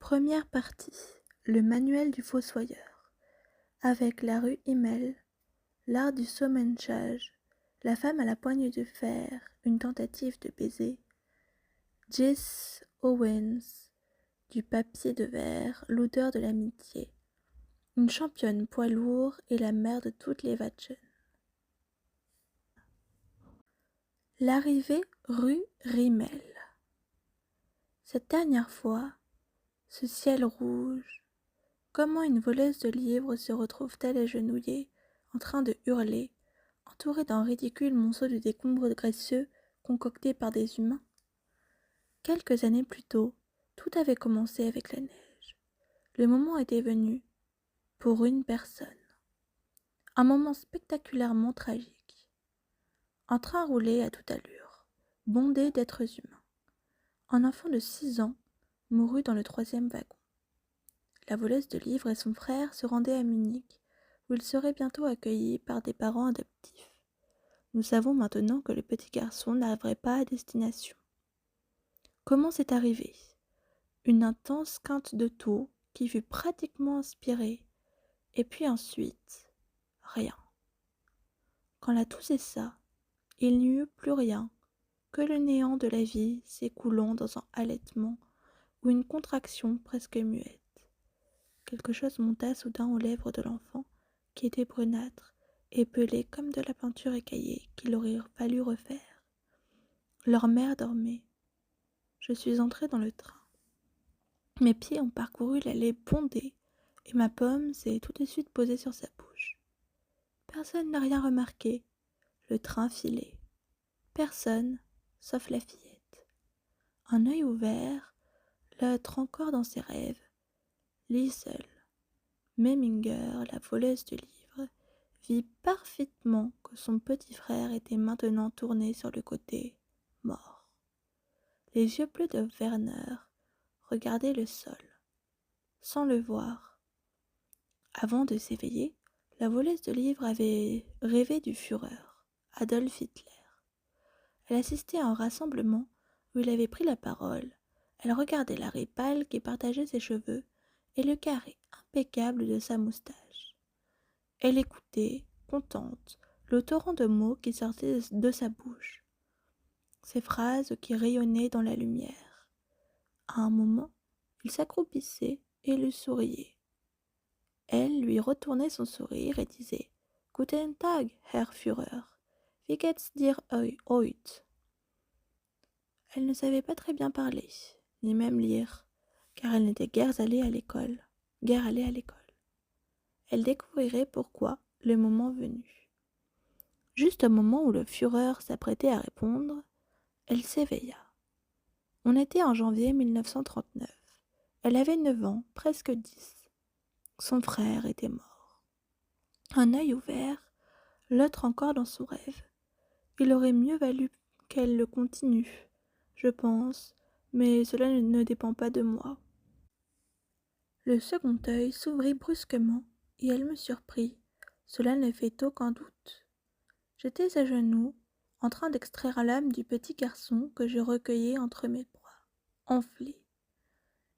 Première partie. Le manuel du fossoyeur. Avec la rue Himmel, l'art du saumenschage, la femme à la poigne de fer, une tentative de baiser. Jess Owens, du papier de verre, l'odeur de l'amitié. Une championne poids lourd et la mère de toutes les Vatchen. L'arrivée rue Rimmel. Cette dernière fois, ce ciel rouge, comment une voleuse de livres se retrouve-t-elle agenouillée, en train de hurler, entourée d'un ridicule monceau de décombres graisseux concoctés par des humains? Quelques années plus tôt, tout avait commencé avec la neige. Le moment était venu, pour une personne. Un moment spectaculairement tragique. Un train roulait à toute allure, bondé d'êtres humains. Un enfant de 6 ans mourut dans le 3e wagon. La voleuse de livres et son frère se rendaient à Munich, où ils seraient bientôt accueillis par des parents adoptifs. Nous savons maintenant que le petit garçon n'arriverait pas à destination. Comment c'est arrivé? Une intense quinte de toux qui fut pratiquement inspirée, et puis ensuite, rien. Quand la toux cessa, il n'y eut plus rien, que le néant de la vie s'écoulant dans un halètement ou une contraction presque muette. Quelque chose monta soudain aux lèvres de l'enfant, qui était brunâtre et pelé comme de la peinture écaillée qu'il aurait fallu refaire. Leur mère dormait. Je suis entrée dans le train. Mes pieds ont parcouru l'allée bondée et ma pomme s'est tout de suite posée sur sa bouche. Personne n'a rien remarqué. Le train filait. Personne, sauf la fillette. Un œil ouvert, l'autre encore dans ses rêves. Liesel, Meminger, la voleuse de livres, vit parfaitement que son petit frère était maintenant tourné sur le côté, mort. Les yeux bleus de Werner regardaient le sol, sans le voir. Avant de s'éveiller, la voleuse de livres avait rêvé du Führer, Adolf Hitler. Elle assistait à un rassemblement où il avait pris la parole. Elle regardait la raie pâle qui partageait ses cheveux et le carré impeccable de sa moustache. Elle écoutait, contente, le torrent de mots qui sortaient de sa bouche, ces phrases qui rayonnaient dans la lumière. À un moment, il s'accroupissait et lui souriait. Elle lui retournait son sourire et disait « Guten Tag, Herr Führer, wie geht's dir heute ?» Elle ne savait pas très bien parler, ni même lire, car elle n'était guère allée à l'école. Elle découvrirait pourquoi le moment venu. Juste au moment où le Führer s'apprêtait à répondre, elle s'éveilla. On était en janvier 1939. Elle avait 9 ans, presque 10. Son frère était mort. Un œil ouvert, l'autre encore dans son rêve. Il aurait mieux valu qu'elle le continue, je pense, mais cela ne dépend pas de moi. Le second œil s'ouvrit brusquement et elle me surprit. Cela ne fait aucun doute. J'étais à genoux, en train d'extraire l'âme du petit garçon que je recueillais entre mes bras, enflé.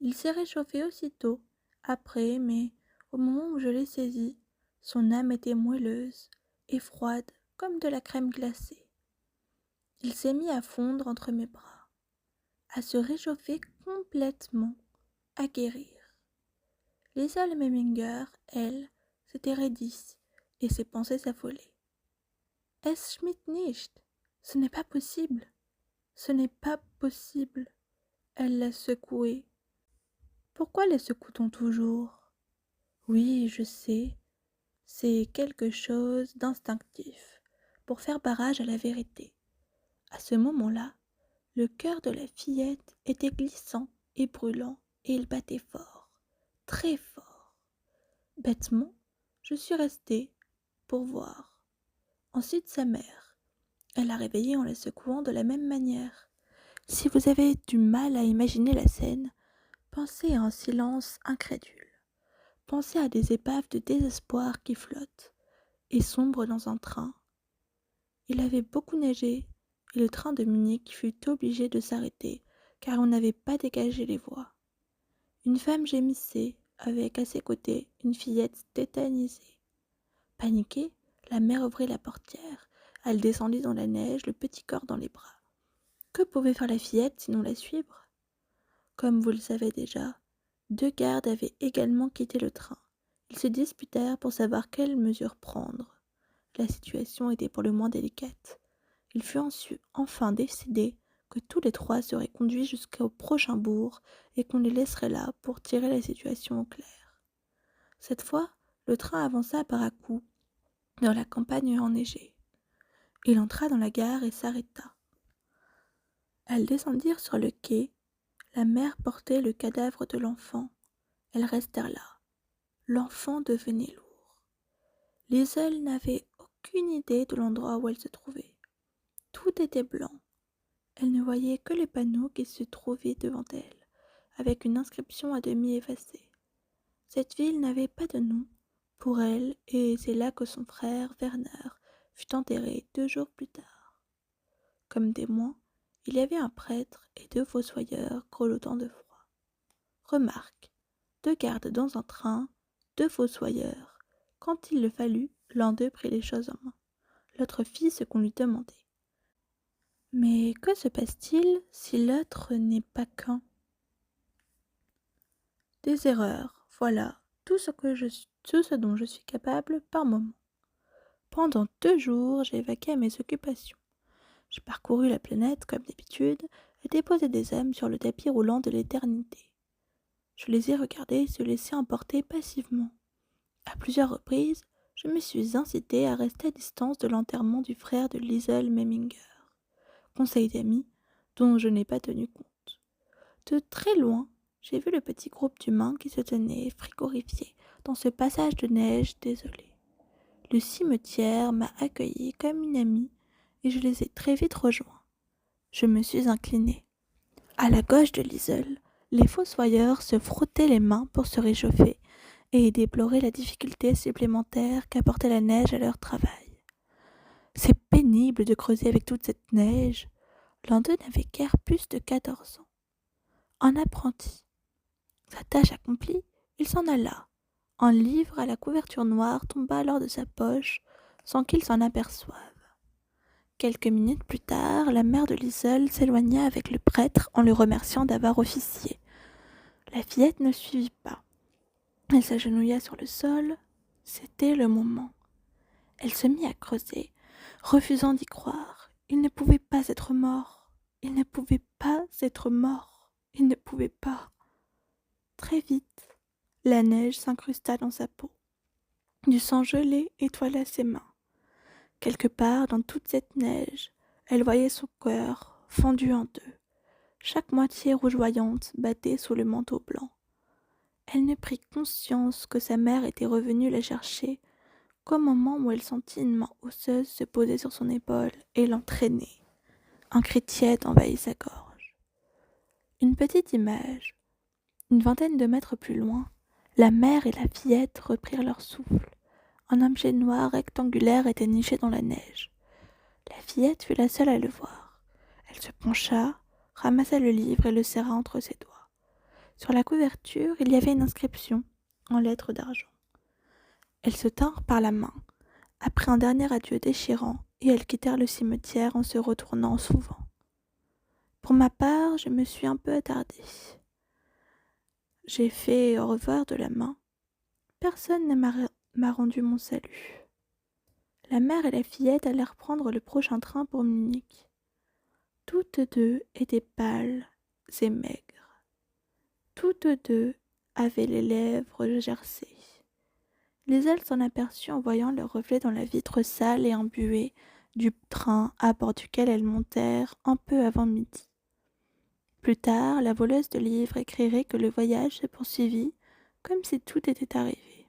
Il s'est réchauffé aussitôt, après, mais au moment où je l'ai saisi, son âme était moelleuse et froide comme de la crème glacée. Il s'est mis à fondre entre mes bras, à se réchauffer complètement, à guérir. Liesel Meminger, elle, s'était raidie et ses pensées s'affolaient. Es schmeckt nicht. Ce n'est pas possible. Ce n'est pas possible. Elle l'a secoué. Pourquoi les secoue-t-on toujours? Oui, je sais. C'est quelque chose d'instinctif, pour faire barrage à la vérité. À ce moment-là, le cœur de la fillette était glissant et brûlant, et il battait fort, très fort. Bêtement, je suis restée pour voir. Ensuite sa mère. Elle l'a réveillée en la secouant de la même manière. Si vous avez du mal à imaginer la scène, pensez à un silence incrédule. Pensez à des épaves de désespoir qui flottent et sombrent dans un train. Il avait beaucoup neigé et le train de Munich fut obligé de s'arrêter car on n'avait pas dégagé les voies. Une femme gémissait, avec à ses côtés une fillette tétanisée. Paniquée, la mère ouvrit la portière. Elle descendit dans la neige, le petit corps dans les bras. Que pouvait faire la fillette sinon la suivre? Comme vous le savez déjà, 2 gardes avaient également quitté le train. Ils se disputèrent pour savoir quelle mesure prendre. La situation était pour le moins délicate. Il fut enfin décidé que tous les 3 seraient conduits jusqu'au prochain bourg et qu'on les laisserait là pour tirer la situation au clair. Cette fois, le train avança par à-coups dans la campagne enneigée. Il entra dans la gare et s'arrêta. Elles descendirent sur le quai. La mère portait le cadavre de l'enfant. Elles restèrent là. L'enfant devenait lourd. Liesel n'avait aucune idée de l'endroit où elle se trouvait. Tout était blanc. Elle ne voyait que les panneaux qui se trouvaient devant elle, avec une inscription à demi effacée. Cette ville n'avait pas de nom pour elle, et c'est là que son frère, Werner, fut enterré 2 jours plus tard. Comme témoins, il y avait un prêtre et 2 fossoyeurs grelottant de froid. Remarque, 2 gardes dans un train, 2 fossoyeurs. Quand il le fallut, l'un d'eux prit les choses en main. L'autre fit ce qu'on lui demandait. Mais que se passe-t-il si l'autre n'est pas qu'un? Des erreurs, voilà tout ce dont je suis capable par moment. Pendant 2 jours, j'ai vaqué à mes occupations. J'ai parcouru la planète comme d'habitude et déposé des âmes sur le tapis roulant de l'éternité. Je les ai regardés se laisser emporter passivement. À plusieurs reprises, je me suis incité à rester à distance de l'enterrement du frère de Liesel Memminger. Conseil d'amis dont je n'ai pas tenu compte. De très loin, j'ai vu le petit groupe d'humains qui se tenaient frigorifiés dans ce passage de neige désolé. Le cimetière m'a accueilli comme une amie et je les ai très vite rejoints. Je me suis inclinée. À la gauche de Liesel, les fossoyeurs se frottaient les mains pour se réchauffer et déploraient la difficulté supplémentaire qu'apportait la neige à leur travail. C'est pénible de creuser avec toute cette neige. L'un d'eux n'avait guère plus de 14 ans. Un apprenti. Sa tâche accomplie, il s'en alla. Un livre à la couverture noire tomba alors de sa poche sans qu'il s'en aperçoive. Quelques minutes plus tard, la mère de Liesel s'éloigna avec le prêtre en le remerciant d'avoir officié. La fillette ne suivit pas. Elle s'agenouilla sur le sol. C'était le moment. Elle se mit à creuser, refusant d'y croire. Il ne pouvait pas être mort. Il ne pouvait pas être mort. Il ne pouvait pas. Très vite, la neige s'incrusta dans sa peau. Du sang gelé étoila ses mains. Quelque part dans toute cette neige, elle voyait son cœur fendu en 2. Chaque moitié rougeoyante battait sous le manteau blanc. Elle ne prit conscience que sa mère était revenue la chercher qu'au moment où elle sentit une main osseuse se poser sur son épaule et l'entraîner. Un cri tiède envahit sa gorge. Une petite image. Une vingtaine de mètres plus loin, la mère et la fillette reprirent leur souffle. Un objet noir rectangulaire était niché dans la neige. La fillette fut la seule à le voir. Elle se pencha, ramassa le livre et le serra entre ses doigts. Sur la couverture, il y avait une inscription, en lettres d'argent. Elles se tinrent par la main, après un dernier adieu déchirant, et elles quittèrent le cimetière en se retournant souvent. Pour ma part, je me suis un peu attardée. J'ai fait au revoir de la main. Personne ne m'a rendu mon salut. La mère et la fillette allèrent prendre le prochain train pour Munich. Toutes 2 étaient pâles et maigres. Toutes 2 avaient les lèvres gercées. Liesel s'en aperçut en voyant leur reflet dans la vitre sale et embuée du train à bord duquel elles montèrent un peu avant midi. Plus tard, la voleuse de livres écrirait que le voyage se poursuivit comme si tout était arrivé.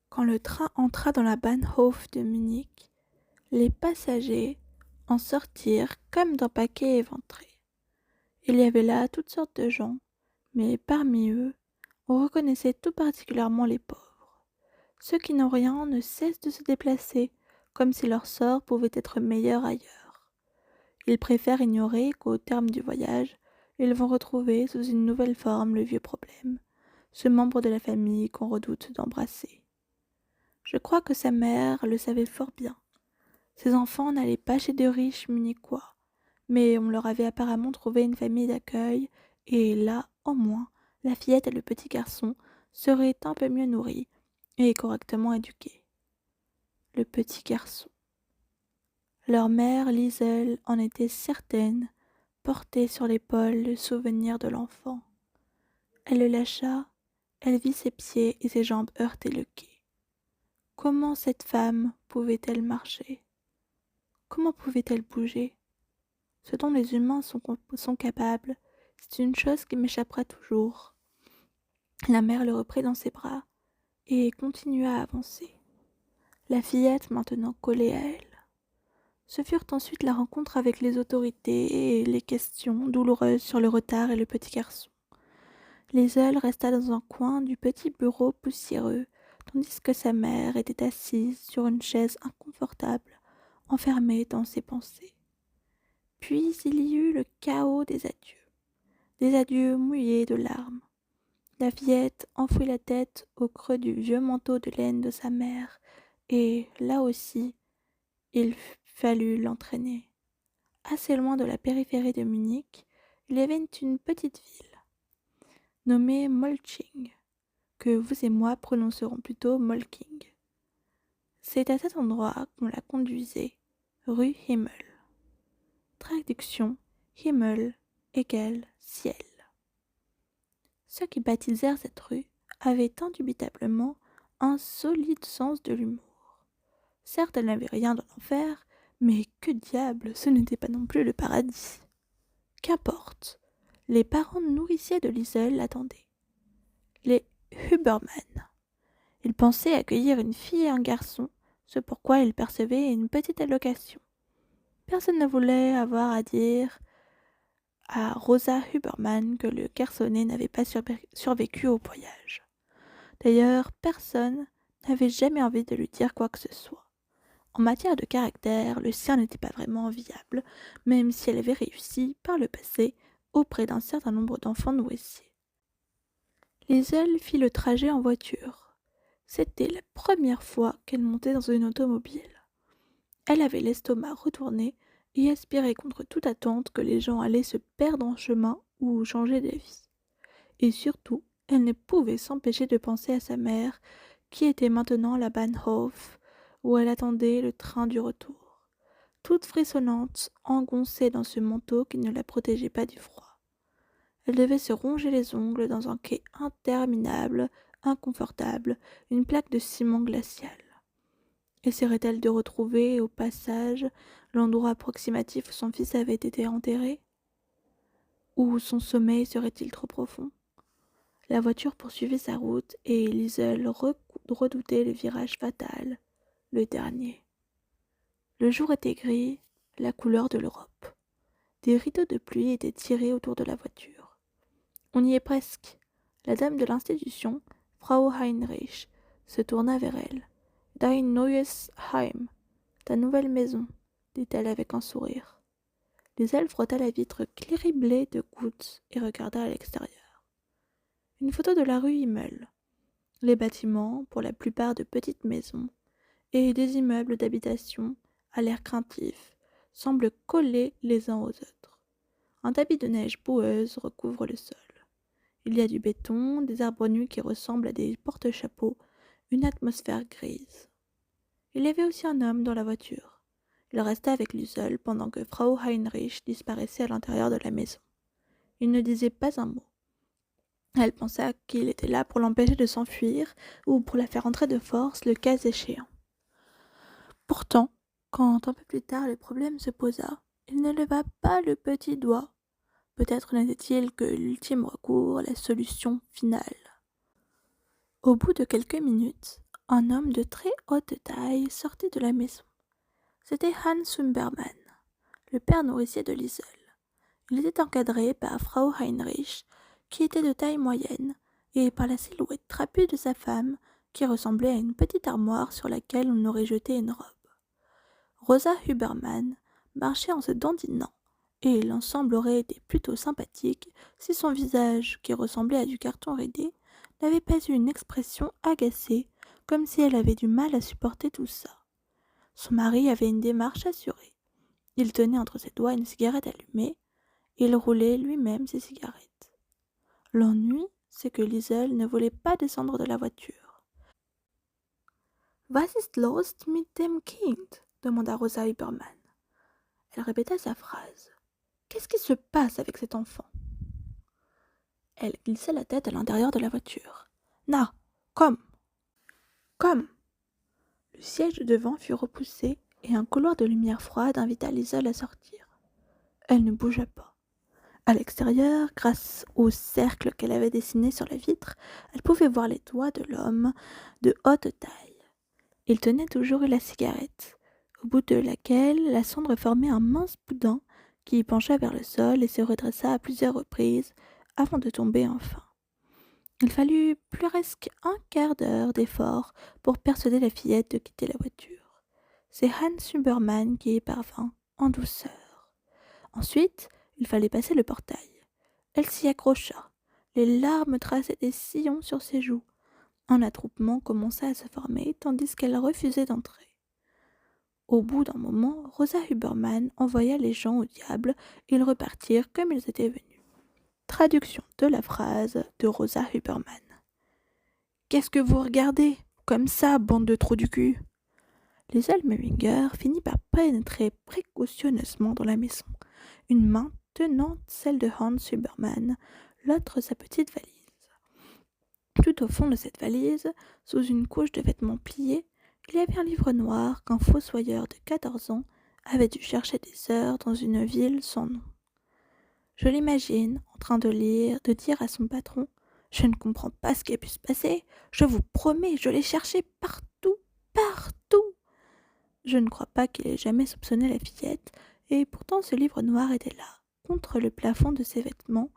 Quand le train entra dans la Bahnhof de Munich, les passagers en sortirent comme d'un paquet éventré. Il y avait là toutes sortes de gens, mais parmi eux, on reconnaissait tout particulièrement les pauvres. Ceux qui n'ont rien ne cessent de se déplacer, comme si leur sort pouvait être meilleur ailleurs. Ils préfèrent ignorer qu'au terme du voyage, ils vont retrouver sous une nouvelle forme le vieux problème, ce membre de la famille qu'on redoute d'embrasser. Je crois que sa mère le savait fort bien. Ses enfants n'allaient pas chez de riches munichois, mais on leur avait apparemment trouvé une famille d'accueil, et là, au moins, la fillette et le petit garçon seraient un peu mieux nourris et correctement éduqués. Le petit garçon. Leur mère, Liesel, en était certaine, portait sur l'épaule le souvenir de l'enfant. Elle le lâcha, elle vit ses pieds et ses jambes heurter le quai. Comment cette femme pouvait-elle marcher? Comment pouvait-elle bouger? Ce dont les humains sont capables, c'est une chose qui m'échappera toujours. La mère le reprit dans ses bras et continua à avancer. La fillette maintenant collée à elle. Ce furent ensuite la rencontre avec les autorités et les questions douloureuses sur le retard et le petit garçon. Liesel resta dans un coin du petit bureau poussiéreux, tandis que sa mère était assise sur une chaise inconfortable, enfermée dans ses pensées. Puis il y eut le chaos des adieux mouillés de larmes. La fillette enfouit la tête au creux du vieux manteau de laine de sa mère, et, là aussi, il fallut l'entraîner. Assez loin de la périphérie de Munich, il y avait une petite ville, nommée Molching, que vous et moi prononcerons plutôt Molking. C'est à cet endroit qu'on la conduisait, rue Himmel. Traduction, Himmel égale ciel. Ceux qui baptisèrent cette rue avaient indubitablement un solide sens de l'humour. Certes, elle n'avait rien de l'enfer, mais que diable, ce n'était pas non plus le paradis. Qu'importe, les parents nourriciers de Liesel l'attendaient. Les Huberman. Ils pensaient accueillir une fille et un garçon, ce pourquoi ils percevaient une petite allocation. Personne ne voulait avoir à dire à Rosa Huberman que le garçonnet n'avait pas survécu au voyage. D'ailleurs, personne n'avait jamais envie de lui dire quoi que ce soit. En matière de caractère, le sien n'était pas vraiment enviable, même si elle avait réussi, par le passé, auprès d'un certain nombre d'enfants nourriciers. Liesel fit le trajet en voiture. C'était la première fois qu'elle montait dans une automobile. Elle avait l'estomac retourné et aspirait contre toute attente que les gens allaient se perdre en chemin ou changer d'avis. Et surtout, elle ne pouvait s'empêcher de penser à sa mère, qui était maintenant à la Bahnhof, où elle attendait le train du retour, toute frissonnante, engoncée dans ce manteau qui ne la protégeait pas du froid. Elle devait se ronger les ongles dans un quai interminable, inconfortable, une plaque de ciment glacial. Essaierait-elle de retrouver, au passage, l'endroit approximatif où son fils avait été enterré? Ou son sommeil serait-il trop profond? La voiture poursuivit sa route et Liesel redoutait le virage fatal, le dernier. Le jour était gris, la couleur de l'Europe. Des rideaux de pluie étaient tirés autour de la voiture. On y est presque. La dame de l'institution, Frau Heinrich, se tourna vers elle. Dein neues Heim, ta nouvelle maison, dit-elle avec un sourire. Liesel frotta la vitre criblée de gouttes et regarda à l'extérieur. Une photo de la rue Himmel. Les bâtiments, pour la plupart de petites maisons, et des immeubles d'habitation, à l'air craintif, semblent collés les uns aux autres. Un tapis de neige boueuse recouvre le sol. Il y a du béton, des arbres nus qui ressemblent à des porte-chapeaux, une atmosphère grise. Il y avait aussi un homme dans la voiture. Il resta avec Liesel pendant que Frau Heinrich disparaissait à l'intérieur de la maison. Il ne disait pas un mot. Elle pensa qu'il était là pour l'empêcher de s'enfuir ou pour la faire entrer de force, le cas échéant. Pourtant, quand un peu plus tard le problème se posa, il ne leva pas le petit doigt. Peut-être n'était-il que l'ultime recours, la solution finale. Au bout de quelques minutes, un homme de très haute taille sortit de la maison. C'était Hans Humberman, le père nourricier de Liesel. Il était encadré par Frau Heinrich, qui était de taille moyenne, et par la silhouette trapue de sa femme, qui ressemblait à une petite armoire sur laquelle on aurait jeté une robe. Rosa Huberman marchait en se dandinant, et l'ensemble aurait été plutôt sympathique si son visage, qui ressemblait à du carton ridé, n'avait pas eu une expression agacée, comme si elle avait du mal à supporter tout ça. Son mari avait une démarche assurée. Il tenait entre ses doigts une cigarette allumée, et il roulait lui-même ses cigarettes. L'ennui, c'est que Liesel ne voulait pas descendre de la voiture. Was ist los mit dem Kind? Demanda Rosa Huberman. Elle répéta sa phrase. Qu'est-ce qui se passe avec cet enfant? Elle glissa la tête à l'intérieur de la voiture. Na, komm! Comme. Le siège de devant fut repoussé et un couloir de lumière froide invita Liesel à sortir. Elle ne bougea pas. À l'extérieur, grâce au cercle qu'elle avait dessiné sur la vitre, elle pouvait voir les doigts de l'homme de haute taille. Il tenait toujours la cigarette, au bout de laquelle la cendre formait un mince boudin qui pencha vers le sol et se redressa à plusieurs reprises avant de tomber enfin. Il fallut presque un quart d'heure d'effort pour persuader la fillette de quitter la voiture. C'est Hans Huberman qui y parvint, en douceur. Ensuite, il fallait passer le portail. Elle s'y accrocha. Les larmes traçaient des sillons sur ses joues. Un attroupement commença à se former tandis qu'elle refusait d'entrer. Au bout d'un moment, Rosa Huberman envoya les gens au diable et ils repartirent comme ils étaient venus. Traduction de la phrase de Rosa Huberman. « Qu'est-ce que vous regardez? Comme ça, bande de trous du cul !» Liesel Meininger finit par pénétrer précautionneusement dans la maison, une main tenant celle de Hans Huberman, l'autre sa petite valise. Tout au fond de cette valise, sous une couche de vêtements pliés, il y avait un livre noir qu'un fossoyeur de 14 ans avait dû chercher des heures dans une ville sans nom. Je l'imagine en train de lire, de dire à son patron « Je ne comprends pas ce qui a pu se passer. Je vous promets, je l'ai cherché partout, partout. » Je ne crois pas qu'il ait jamais soupçonné la fillette, et pourtant ce livre noir était là, contre le plafond de ses vêtements,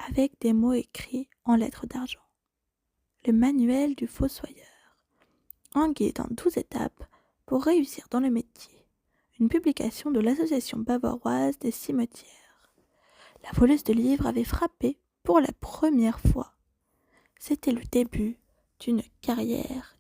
avec des mots écrits en lettres d'argent. Le manuel du fossoyeur. Un guide en 12 étapes pour réussir dans le métier. Une publication de l'Association bavaroise des cimetières. La voleuse de livres avait frappé pour la première fois. C'était le début d'une carrière